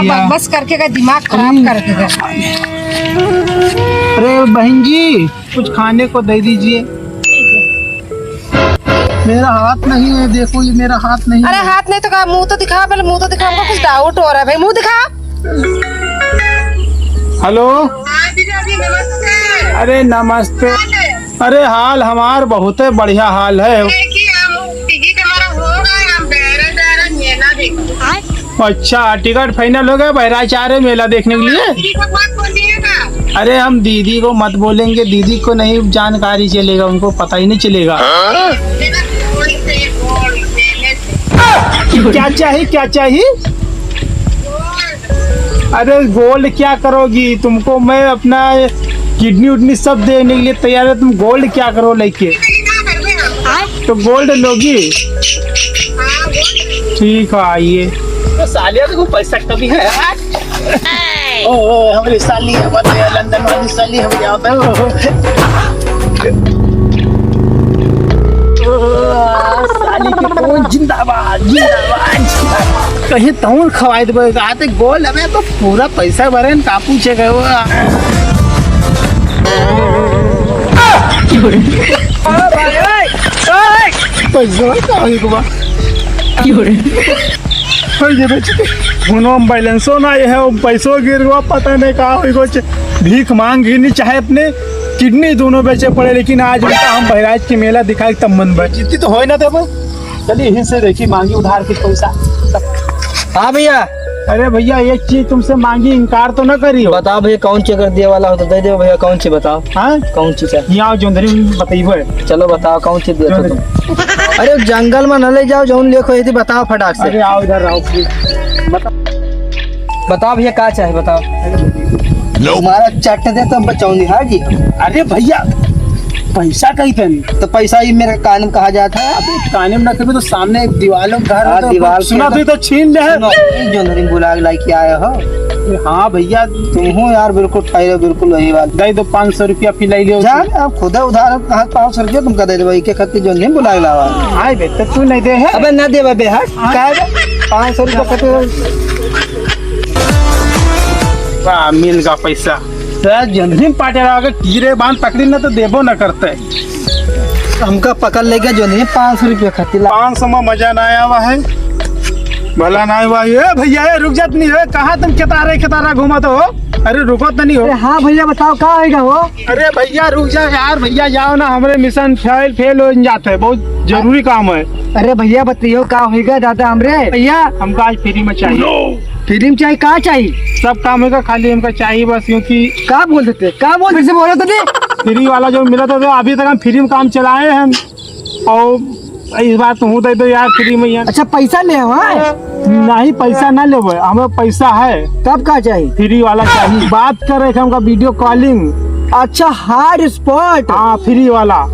भैया बस करके का दिमाग खराब कर देगा। अरे बहन जी कुछ खाने को दे दीजिए। मेरा हाथ नहीं है, देखो ये मेरा हाथ नहीं अरे है। हाथ नहीं तो कहा, मुंह तो दिखा, पहले मुंह तो दिखा, हमको कुछ डाउट हो रहा है भाई, मुंह दिखा। हेलो अरे नमस्ते। अरे हाल हमार बहुत बढ़िया हाल है। अच्छा टिकट फाइनल हो गया बहराइच आ रहे मेला देखने के लिए। अरे हम दीदी को मत बोलेंगे, दीदी को नहीं जानकारी चलेगा, उनको पता ही नहीं चलेगा। क्या चाहिए क्या चाहिए? अरे गोल्ड क्या करोगी, तुमको मैं अपना किडनी उडनी सब देने के लिए तैयार है, तुम गोल्ड क्या करो लेके? तो गोल्ड लोगी? ठीक है आइए। तो सालिया तो पैसा कभी है। ओ हमारी साली है, लंदन वाली साली हम जाते हो। साली के कौन जिंदाबाद जिंदाबाद। कहीं तौन खवाई देबे आते गोल हमें तो पूरा पैसा भरे न का पूछे गए। पैसा का होई को बा क्यों रे ये बेचते फोनो में बैलेंसो ना है, पैसों गिर गया, पता नहीं कहा होई को भीख मांग गिरनी चाहे अपने किडनी दोनों बेचे पड़े, लेकिन आज बेटा हम बहराइच के मेला दिखाए तब मन बची तो हो ना थे। चलिए यहीं से देखिए मांगी उधार की पैसा। हाँ भैया। अरे भैया एक चीज तुमसे मांगी, इनकार तो न करियो। बताओ भैया कौन सी अगर दिए वाला हो तो दे दो भैया, कौन सी बताओ। हाँ कौन सी चाहिए? यहाँ जोंधरी बताइए। चलो बताओ कौन सी दे तुम। अरे जंगल में न ले जाओ, जौन लेखो थी बताओ फटाक से। अरे आओ इधर आओ बताओ भैया क्या चाहिए बताओ। तुम्हारा चट दे तो बचौनी है जी। अरे भैया पैसा कहीं पे नहीं तो पैसा ही मेरे कान में कहा जाता है। अबे काने में न कभी तो सामने दीवालों घर हाँ, तो दीवार सुना पे तो छीन ले है। जो नरीम बुला के आए हो। हाँ भैया तुम हो यार बिल्कुल ठहरे, बिल्कुल वही बात। दे दो 500 रुपया पिलाई लियो। जान आप खुदा उधार कहा 500 रुपया तुमका दे दे भाई के खत्ती जो नहीं बुला लावा। हाँ बेटा तू नहीं दे है। अबे न दे बे हट का 500 रुपया खत्ती वाह मिल गया पैसा। जंधरी पाटे रहा कीरे बांध पकड़ी ना तो देबो न करते। हमका पकड़ ले गया जो नहीं 500 रुपया खत्ती 500 में मजा ना आया हुआ है, भला ना हुआ है। भैया रुक जात नहीं है, कहाँ तुम केतारा घूमा तो हो? अरे रुको तो नहीं हो। हाँ भैया बताओ कहाँ आएगा वो? अरे भैया रुक जा यार, भैया जाओ ना, हमारे मिशन फेल हो जाते हैं, बहुत जरूरी काम है। अरे भैया बताइयो कहाँ होगा दादा हमरे? भैया हमको आज फ्री में चाहिए। फ्री में चाहिए? कहाँ चाहिए? सब काम होगा, खाली हमको चाहिए बस, क्योंकि कहाँ बोल देते कहाँ बोल फिर से बोलो तो फ्री वाला जो मिला था तो अभी तक हम फ्री में काम चलाए हैं, और इस बार तो हूँ तो यार फ्री में यार। अच्छा पैसा ले नहीं पैसा ना ले, हमें पैसा है। कब का चाहिए? फ्री वाला चाहिए। बात कर रहे थे हमका वीडियो कॉलिंग। अच्छा हार्ड स्पॉट? हाँ फ्री वाला।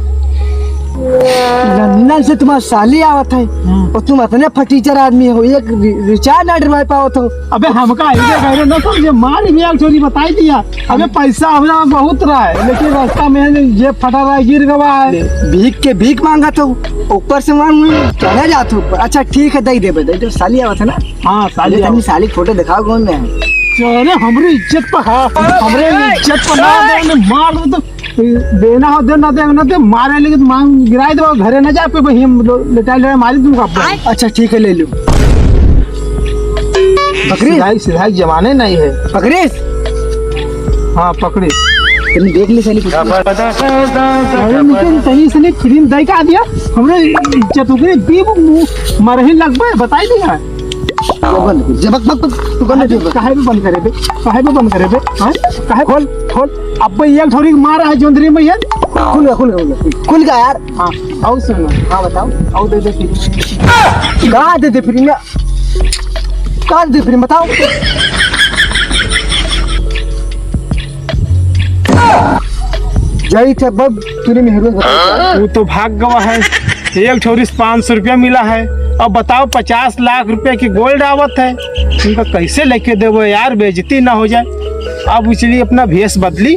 लंदन से तुम्हारा साली आवत है और तुम अपने फटीचर आदमी हो, एक रिचार्ज ना डरवा पाओ तो। अबे हमका इधर ना समझे, माल भी एक चोरी बताई दिया। अबे पैसा हमरा बहुत रहा है, लेकिन रास्ता में ये फटा रहा है, गिर गया है। भीख मांगा तो ऊपर से मांग चला जाते ऊपर। अच्छा ठीक है दे दे साली आवत है ना। हाँ साली साली फोटो दिखाओ कौन में है? अरे हमारी इज्जत पर हमारे इज्जत पर ना मार दो तो देना हो दे ना दे मारे, लेकिन मांग गिराए दो घरे न जा पे हम लेटा मारी तुमको। अच्छा ठीक है ले लो। पकड़ी सिधाई जमाने नहीं है। पकड़ी? हाँ पकड़ी। तुम देख ले साली सही से नहीं फ्री में दे का दिया हमरे इज्जत उगरी बीब मरही लग पे बताई दिया। काहे पे बंद करे बे, काहे पे बंद करे बे? हाँ काहे खोल अब एक थोड़ी मारा है जोंधरी में ये। खुल गया यार। हाँ आओ सुनो। हाँ बताओ। आओ दे दे कहाँ दे दे फ्री में? कहाँ दे फ्री में बताओ? जई थे बब तूने मेहरबानी बताया। वो तो भाग गवा है, एक छोरी 500 रुपया मिला है। अब बताओ 50 लाख रुपया की गोल्ड आवत है, उनका कैसे लेके देवो यार, बेइज्जती ना हो जाए। अब इसलिए अपना भेष बदली,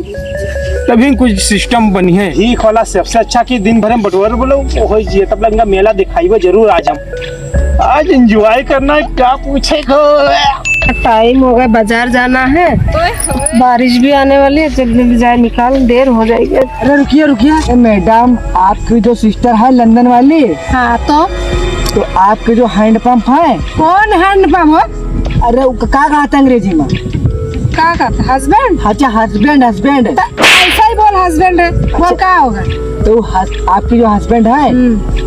तभी कुछ सिस्टम बनी है। ही खोला सबसे अच्छा कि दिन भर में बटोर बोलो हो जिए, तब लगा मेला दिखाई जरूर आज हम। आज एंजॉय करना क्या पूछे। टाइम हो गया, बाजार जाना है, बारिश भी आने वाली है, जल्दी जाए निकाल, देर हो जाएगी। अरे रुकिए रुकिए, ए, मैडम आपकी जो सिस्टर है लंदन वाली, हाँ तो आपके जो हैंडपंप है, कौन हैंडपंप हो? अरे वो का कहा था अंग्रेजी में? क्या कहता हस्बैंड? अच्छा हस्बैंड हस्बैंड। ऐसा ही बोल हस्बैंड है, बोल क्या होगा? तो आपके जो हस्बैंड है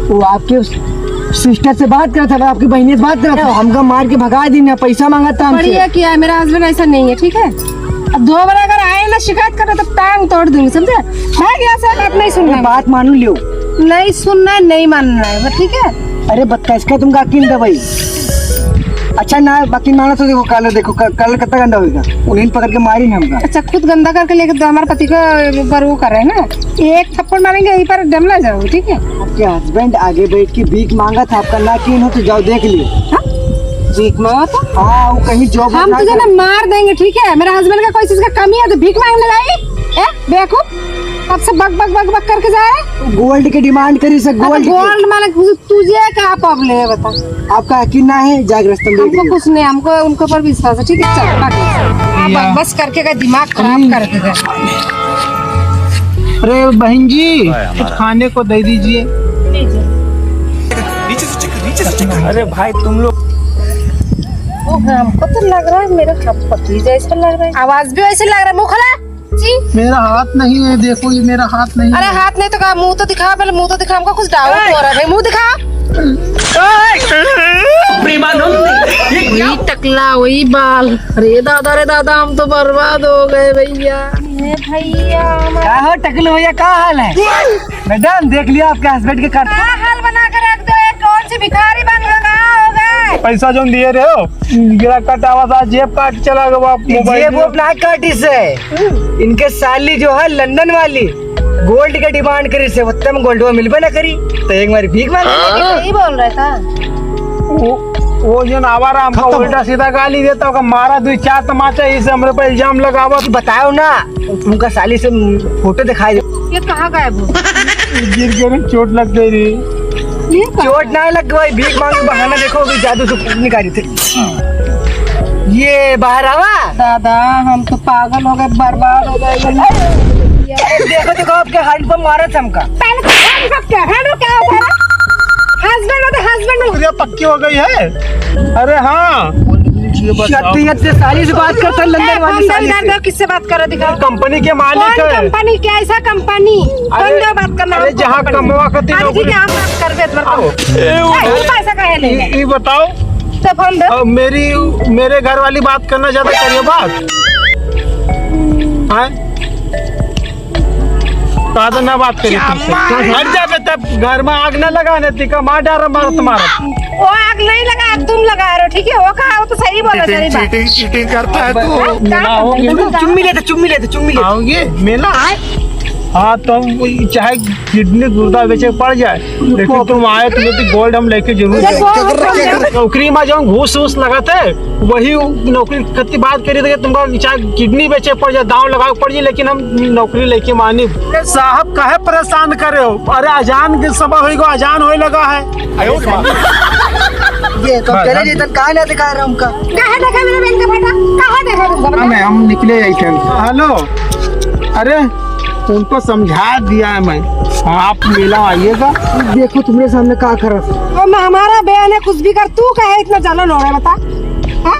वो आपके सिस्टर से बात करता था, आपकी बहनी से बात करता था, हमको मार के भगा दी ना, पैसा मांगा था हमसे। बढ़िया किया है, मेरा हस्बैंड ऐसा नहीं है, ठीक है? अब 2 बार अगर आए ना शिकायत करे तो टांग तोड़ दूंगी, समझे? भाग यहाँ से, आप नहीं सुनना, बात मान लियो। नहीं सुनना है, नहीं मानना है, ठीक है? अरे बत्तीस का तुम काकिन दवाई। अच्छा ना बाकी माना तो देखो कल कितना गंदा होगा, उन्हें पकड़ के मारी हमका। अच्छा खुद गंदा करके लेके हमारे पति को पर वो कर रहे हैं ना, एक थप्पड़ मारेंगे यहीं पर दम ना जाओगे, ठीक है? आपके हस्बैंड आगे बैठ के भीख मांगा था, आपका नाकिन हो तो जाओ देख लियो। भीख मांगा था? हाँ वो कहीं जॉब हम तुझे ना मार देंगे, ठीक है? मेरा हस्बैंड का कोई चीज का कमी है तो भीख मांगने जाएगी? बेवकूफ, अब से बक बक बक बक करके जा रहा है। गोल्ड की डिमांड करी सर, गोल्ड माने तुझे क्या प्रॉब्लम है बता? आपका यकीन ना है, जागृत हमको कुछ नहीं, हमको उनके ऊपर विश्वास है, ठीक है? चल बाकी बस करके का दिमाग खराब कर देगा। अरे बहन जी कुछ खाने को दे दीजिए। अरे भाई तुम लोग हमको तो लग रहा है मेरा पति जैसा लग रहा है, आवाज भी वैसे लग रहा है। मुँह खोला जी। मेरा हाथ नहीं है, देखो ये मेरा हाथ नहीं अरे है। हाथ नहीं तो कहा, मुंह तो दिखा, पहले मुंह तो दिखा, हमको कुछ डाउट हो रहा है, मुंह दिखा। वही टकला वही बाल, अरे दादा हम तो बर्बाद हो गए भैया। भैया क्या हो टकलू भैया, क्या हाल है? मैडम देख लिया आपके हस्बैंड के कर हाल बना कर रख दो, कौन सी भिखारी बन गए? पैसा जो दिए रहे हो गिरा कटावा था, जेब काट चला गया मोबाइल। ये वो अपना काटी से इनके साली जो है लंदन वाली गोल्ड के डिमांड करी से, उत्तम गोल्ड वो मिलबे ना करी तो एक बार भीख मांग यही बोल रहा था। वो जो आवारा हमको उल्टा सीधा गाली देता होगा, मारा 2-4 तमाचा, इसे हमरे पे इल्जाम लगावा। बताओ ना उनका साली से फोटो दिखाई दो। ये कहाँ गायब हो? गिर गिर चोट लग गई रही। चोट ना लग गई, भीख मांग के बहाना देखो भी जादू से निकाली थी। ये बाहर आवा दादा हम तो पागल हो गए, बर्बाद हो गए। देखो देखो आपके हैंड पर मारा था हमका। पहले तो क्या होता है? हस्बैंड हो तो हस्बैंड हो। पक्की हो गई है। अरे हाँ शक्तियत से साली से बात करता है, लंदन वाली साली से। किससे बात कर रहे? दिखाओ कंपनी के मालिक है। कंपनी क्या ऐसा कंपनी? अरे बात करना। अरे जहाँ कमवा करती ठीक है हम बात कर दे, पैसा का है नहीं। ये बताओ तो फोन दो। मेरे घर वाली बात करना चाहते, करिए बात। कहा तो ना बात करिए तुमसे। हट जा बेटा, घर में आग न लगाने ती मार डाल मारो तुम्हारा। वो आग नहीं लगा, तुम लगा रहे हो, ठीक है? वो कहा, वो तो सही बोला, सही बात। चीटिंग करता है तो मेला होगी। चुम्मी लेते आओगे मेला। हाँ तो चाहे किडनी गुर्दा बेचे पड़ जाए, लेकिन तुम आए तो गोल्ड हम लेके जरूर जाएंगे। नौकरी में जो घूस वूस लगाते वही नौकरी कति बात करी थे, तुमको चाहे किडनी बेचे पड़ जाए, दांव लगा पड़ जाए, लेकिन हम नौकरी लेके मानी। साहब काहे परेशान करे हो? अरे अजान के समय होई गो, अजान होए लगा है। ये तो चले जेतन कहाँ ना दिखा रहा हमका। कहाँ देखा मेरा बहन का बेटा? कहाँ देखा तुमको? हम निकले हेलो। अरे तुमको समझा दिया है मैं, आप मेला आइएगा। देखो तुम्हारे सामने क्या कर रहा है। हमारा बहन है, कुछ भी कर, तू कहे इतना जलन हो रहा है बता? हाँ?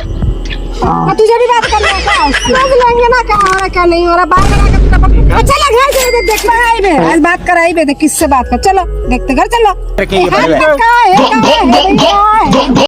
तुझे भी बात करना है क्या? समझ लेंगे ना क्या हो रहा है क्या नहीं हो रहा। बात करा चलो घर चले, देखना आई बे, आज बात कराई बे, किससे बात कर, चलो देखते घर चलो।